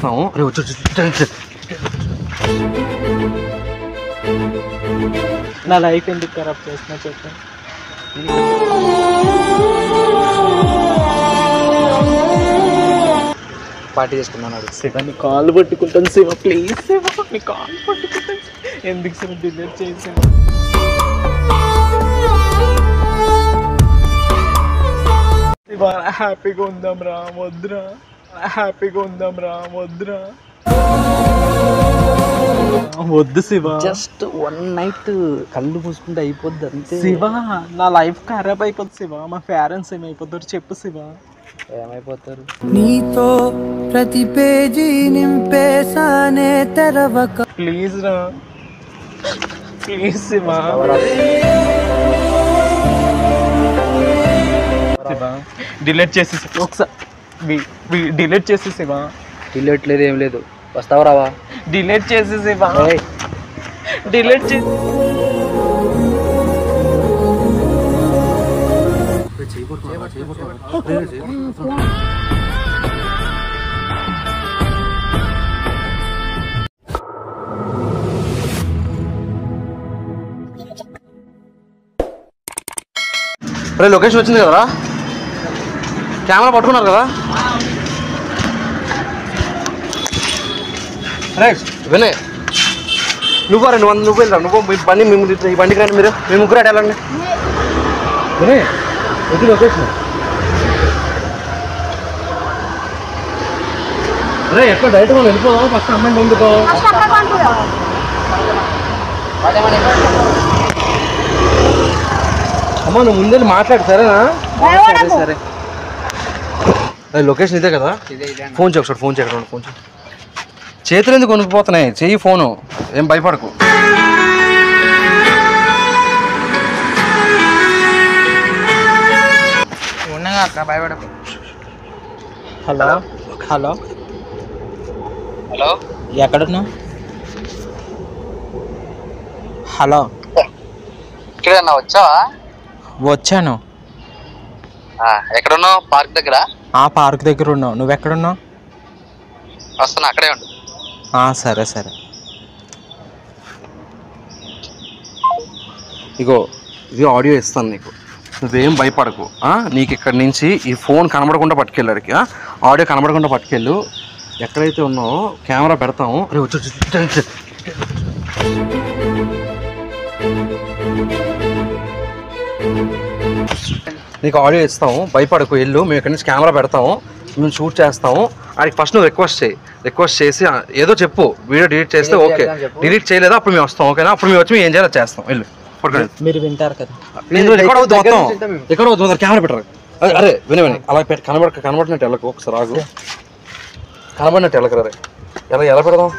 పెడతాము. రే వచ్చి నా లైఫ్ ఎందుకు ఖరాబ్ చేస్తున్నా చెప్పండి. పార్టీ చేసుకున్నాను. శివ నీ కాళ్ళు పట్టుకుంటాను శివ, ప్లీజ్ శివ నీ కాళ్ళు పట్టుకుంటాను. ఎందుకు శివ డిలీట్ చేసాను? శివ హ్యాపీగా ఉందాం రా, వద్దురా. హ్యాపీగా ఉందాం రా, వద్దురా. వద్దు శివ, జస్ట్ 1 నైట్ కళ్ళు మూసుకుంటే అయిపోద్ది అంతే. శివ నా లైఫ్ ఖరాబ్ అయిపోద్ది శివ. మా పేరెంట్స్ ఏమైపోతారు చెప్పు శివ. ఏమైపోతారు? నీతో ప్రతి పేజీ నింపేసానే తెరవక. ప్లీజ్ రా, ప్లీజ్ శివ. శివ డిలీట్ చేసేసి ఒకసారి డిలీట్ చేసి శివ. డిలీట్ లేదు ఏం లేదు. వస్తావా రావా? డిలీట్ చేసి శివ, డిలీట్ చేసి. లొకేషన్ వచ్చింది కదరా, కెమెరా పట్టుకున్నారు కదా. వినయ్ నువ్వు రండి, నువ్వు వెళ్ళరా, నువ్వు మీ బండి మేము ఈ బండికి రండి. మీరు మీ ముగ్గురు అటు వెళ్ళండి. వినయ్ వచ్చి లొకేషన్. అరే ఎక్కడ డైరెక్ట్ మనం వెళ్ళిపోదాం, ఫస్ట్ అమ్మాయిని పంపుకో. అమ్మ నువ్వు ముందే మాట్లాడు సరేనా? సరే సరే. లొకేషన్ ఇదే కదా. ఫోన్ చేయ ఒకసారి, ఫోన్ చేయడం ఫోన్ చేయి. చేతులు ఎందుకు కొనుక్కుపోతున్నాయి, చెయ్యి ఫోను, ఏం భయపడకు. ఉండగా అక్క భయపడకు. హలో హలో హలో ఎక్కడున్నావు? హలో ఇక్కడన్నా వచ్చావా? వచ్చాను. ఎక్కడున్నావు? పార్క్ దగ్గర. ఆ పార్క్ దగ్గర ఉన్నావు. నువ్వు ఎక్కడున్నావు? వస్తున్నా, అక్కడే ఉండు. సరే సరే. ఇగో ఇది ఆడియో ఇస్తాను నీకు, నువ్వేం భయపడకు. నీకు ఇక్కడి నుంచి ఈ ఫోన్ కనబడకుండా పట్టుకెళ్ళాడికి, ఆడియో కనబడకుండా పట్టుకెళ్ళు. ఎక్కడైతే ఉన్నావో కెమెరా పెడతాము. రే వచ్చి నీకు ఆడియో ఇస్తాము, భయపడకు వెళ్ళు. మేము ఇక్కడి నుంచి కెమెరా పెడతాము, మేము షూట్ చేస్తాము. ఆడికి ఫస్ట్ నువ్వు రిక్వెస్ట్ చేసి ఏదో చెప్పు. వీడియో డిలీట్ చేస్తే ఓకే, డిలీట్ చేయలేదా అప్పుడు మేము వస్తాం, ఓకేనా? అప్పుడు మేము వచ్చి మేము ఏం చేయాలో చేస్తాం. వెళ్ళు. మీరు వింటారు కదా, ఎక్కడ అవుతుంది కెమెరా పెట్టరు. అరే విని అలా కనబడినట్టు వెళ్ళకు. ఒకసారి ఆగు, కనబడినట్టు వెళ్ళకరా. ఎలా పెడదాం?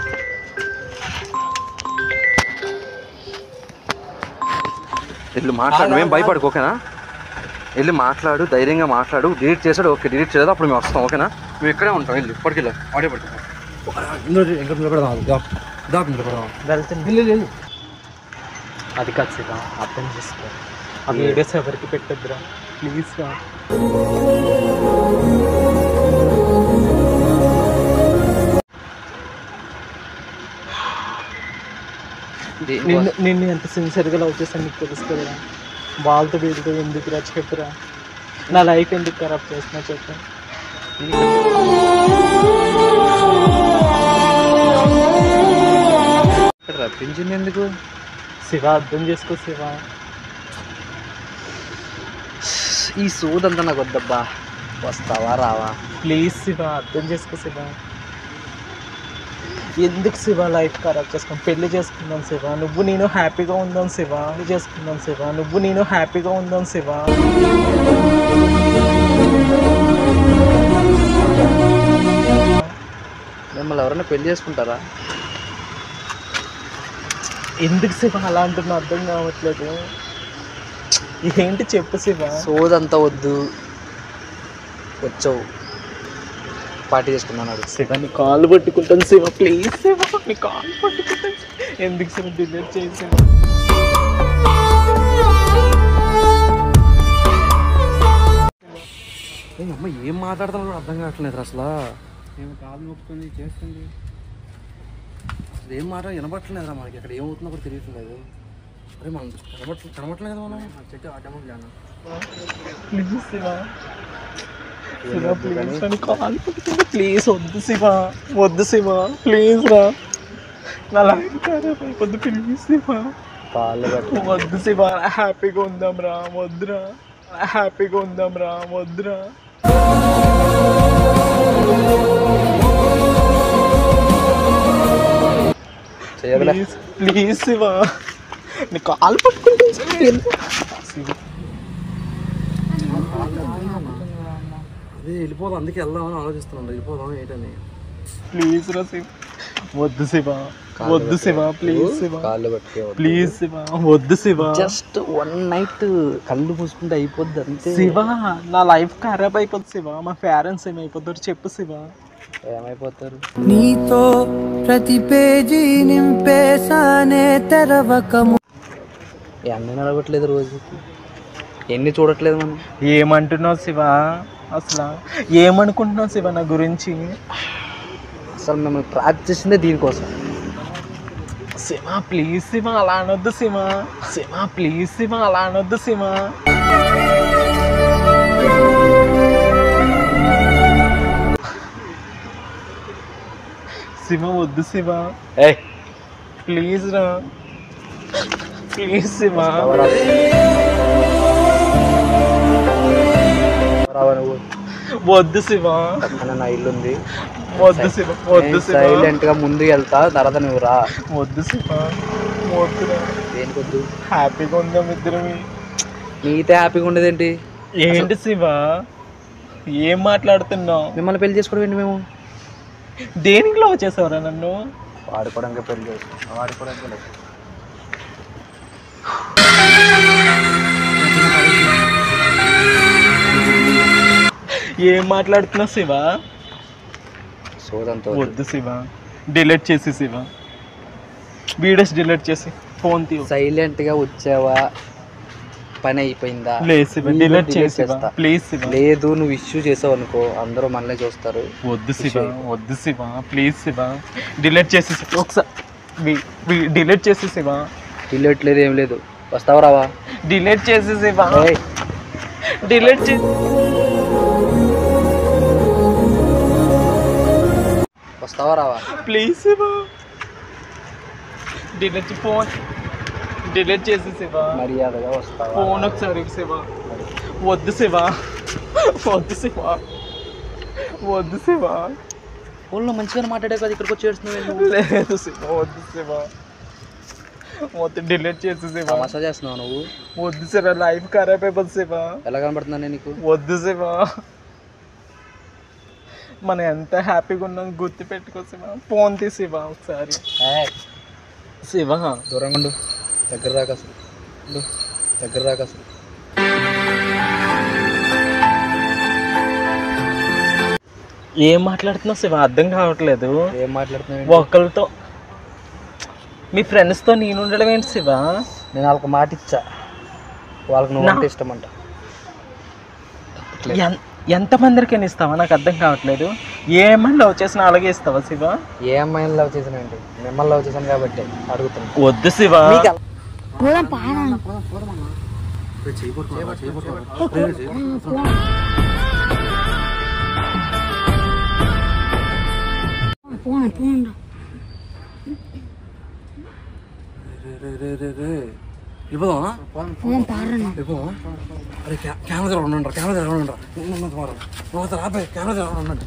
వెళ్ళి మాట్లాడు, మేము భయపడకు, ఓకేనా? వెళ్ళి మాట్లాడు, ధైర్యంగా మాట్లాడు. డిలీట్ చేసాడు ఓకే, డిలీట్ చేయలేదు అప్పుడు మేము వస్తాం, ఓకేనా? మేము ఇక్కడే ఉంటాం. వెళ్ళి ఇప్పటికెళ్ళి ఆడియో పెడతాం. వెళ్తుంది. అది కాదు శివ, అర్థం చేసుకో. ఆ వీడియోస్ ఎవరికి పెట్టద్దురా ప్లీజ్ రా. నిన్ను ఎంత సిన్సియర్గా లవ్ చేశాను నీకు తెలుసు కదరా. వాళ్ళతో వీళ్ళతో ఎందుకు రా చెప్పురా. నా లైఫ్ ఎందుకు ఖరాబ్ చేస్తున్నా చెప్పు. రప్పించింది ఎందుకు? శివ అర్థం చేసుకో శివ. ఈ సోదంతా నాకు వద్దబ్బా. వస్తావా రావా? ప్లీజ్ శివ అర్థం చేసుకో శివ. ఎందుకు శివ లైఫ్ ఖరాబ్ చేసుకున్నాం? పెళ్లి చేసుకుందాం శివ, నువ్వు నేను హ్యాపీగా ఉందాం శివ. చేసుకుందాం శివ, నువ్వు నేను హ్యాపీగా ఉందాం శివ. మిమ్మల్ని ఎవరైనా పెళ్లి చేసుకుంటారా? ఎందుకు శివ అలా అంటున్నా అర్థం కావట్లేదు. ఏంటి చెప్పు శివ. సోదంతా వద్దు, వచ్చావు పార్టీ చేసుకున్నాను. శివ నీ కాళ్ళు పట్టుకుంటాను శివ, ప్లీజ్ శివ నీ కాళ్ళు పట్టుకుంటాను. ఎందుకు శివ డిలీట్ చేసాను? అమ్మ ఏం మాట్లాడుతున్నా అర్థం కావట్లేదు అసలు. ఏమి కాలు నొప్పుతుంది చేస్తుంది. అసలు ఏం మాట వినబట్టలేదురా మనకి, అక్కడ ఏమవుతుందో కూడా తెలియట్లేదు. అరే మనం కనబట్టలేదు కదా మనం. చెట్టు అడ్డము జాను. ప్లీజ్ శివ, శివ ప్లీజ్ నన్ను కాలు పట్టుకుంటే ప్లీజ్. వద్దు శివ, వద్దు శివ, ప్లీజ్ రా. నా లైఫ్ ఖరాబ్ అయిపోద్దు, ప్లీజ్ శివ. వద్దు శివ, హ్యాపీగా ఉందాం రా. వద్దురా, హ్యాపీగా ఉందాం రా. వద్దురా. ప్లీజ్ ప్లీజ్ శివ, నీ కాలు పట్టుకుంటే అదే వెళ్ళిపోదాం, అందుకే వెళ్దామని ఆలోచిస్తున్నాను. వెళ్ళిపోదాం ఏంటని. ప్లీజ్ రా శివ. వద్దు శివ, వద్దు శివ, ప్లీజ్ శివ, ప్లీజ్ శివ, వద్దు శివ. జస్ట్ 1 నైట్ కళ్ళు పూసుకుంటే అయిపోద్ది అంతే. శివ నా లైఫ్ ఖరాబ్ అయిపోద్ది శివ. మా పేరెంట్స్ ఏమైపోతారు చెప్పు శివ. ఏమైపోతారు? నీతో ప్రతి పేజీ నింపేసానే తెరవకము. ఎన్ని నడవట్లేదు రోజుకి, ఎన్ని చూడట్లేదు మనం. ఏమంటున్నావు శివ? అసలు ఏమనుకుంటున్నావు శివ నా గురించి? అసలు మిమ్మల్ని ట్రాప్ చేసిందే దీనికోసం. శివ ప్లీజ్ శివ, అలా అనొద్దు శివ. శివ ప్లీజ్ శివ, అలా అనొద్దు శివ. శివ వద్దు శివ, ప్లీజ్ రా, ప్లీజ్ శివ. వద్దు శివ, నా ఇల్లు ఉంది. వద్దు శివ, వద్దు శివ. సైలెంట్ గా ముందుకు వెళ్తా, తర్వాత నువ్వు రా. వద్దు శివ, వద్దురా. దేనికొద్దు? హ్యాపీగా ఉందాం ఇద్దరమి. నీతో హ్యాపీగా ఉండేదేంటి? ఏంటి శివ, ఏం మాట్లాడుతున్నావు? మిమ్మల్ని పెళ్లి చేసుకోవడం ఏంటి? మేము దేనికి లవ్ చేసావురా నన్ను? వాడుకోవడానికి పెళ్లి చేస్తాం. వాడుకోవడానికి లేదు. ఏం మాట్లాడుతున్నావు శివ? సోదంతో వద్దు శివ, డిలీట్ చేసి శివ, వీడియోస్ డిలీట్ చేసి ఫోన్ తీయు. సైలెంట్ గా వచ్చావా, పని అయిపోయిందా? లేదు శివ, డిలీట్ చేసి ప్లీజ్ శివ. లేదు, నువ్వు ఇష్యూ చేసావు అనుకో, అందరూ మనల్ని చూస్తారు. వద్దు శివ, వద్దు శివ, ప్లీజ్ శివ, డిలీట్ చేసి ఒకసారి డిలీట్ చేసి శివ. డిలీట్ లేదు, ఏం లేదు. వస్తావా రావా? డిలీట్ చేసి శివ, డిలీట్ చేసి. వస్తావా రావా? Please Shiva, delete phone delete చేసి శివ. మర్యాదగా వస్తావా? ఫోన్ ఒకసారి శివ. వద్దు శివ, వద్దు శివ, వద్దు శివ. ఫోన్లో మంచిగా మాట్లాడే కదా, ఇక్కడికి వచ్చి ఏడుస్తున్నావు. లేదు శివ, వద్దు శివ, వద్దు, డిలీట్ చేసి శివ. మసాజ్ చేస్తున్నావు నువ్వు? వద్దు శివ, లైఫ్ ఖరాబ్ అయిపోద్ది శివ. ఎలా కనబడుతున్నా నీకు? వద్దు శివ, మనం ఎంత హ్యాపీగా ఉన్నాం గుర్తు పెట్టుకో శివ. ఫోన్ తీ శివ ఒకసారి. శివ దూరంగా ఉండు, దగ్గర దాకా అసలు దగ్గర దాకా అసలు. ఏం మాట్లాడుతున్నావు శివ? అర్థం కావట్లేదు. ఏం మాట్లాడుతున్నావు? ఒకరితో మీ ఫ్రెండ్స్తో నేను ఉండడం ఏంటి శివ? నేను వాళ్ళకి మాట ఇచ్చా, వాళ్ళకి నువ్వు అంటే ఇష్టం అంట. ఎంతమందికైనా ఇస్తావా? నాకు అర్థం కావట్లేదు. ఏమైనా లవ్ చేసినా అలాగే ఇస్తావా శివ? ఏ అమ్మాయిని లవ్ చేసానండి? మిమ్మల్ని లవ్ చేశాను కాబట్టి అడుగుతున్నా. వద్దు శివ. వెళ్ళిపోదామా? అరే కెమెరా ఉండండి, కెమెరా ఉండండి, రాబాయ్ కెమెరా ఉండండి.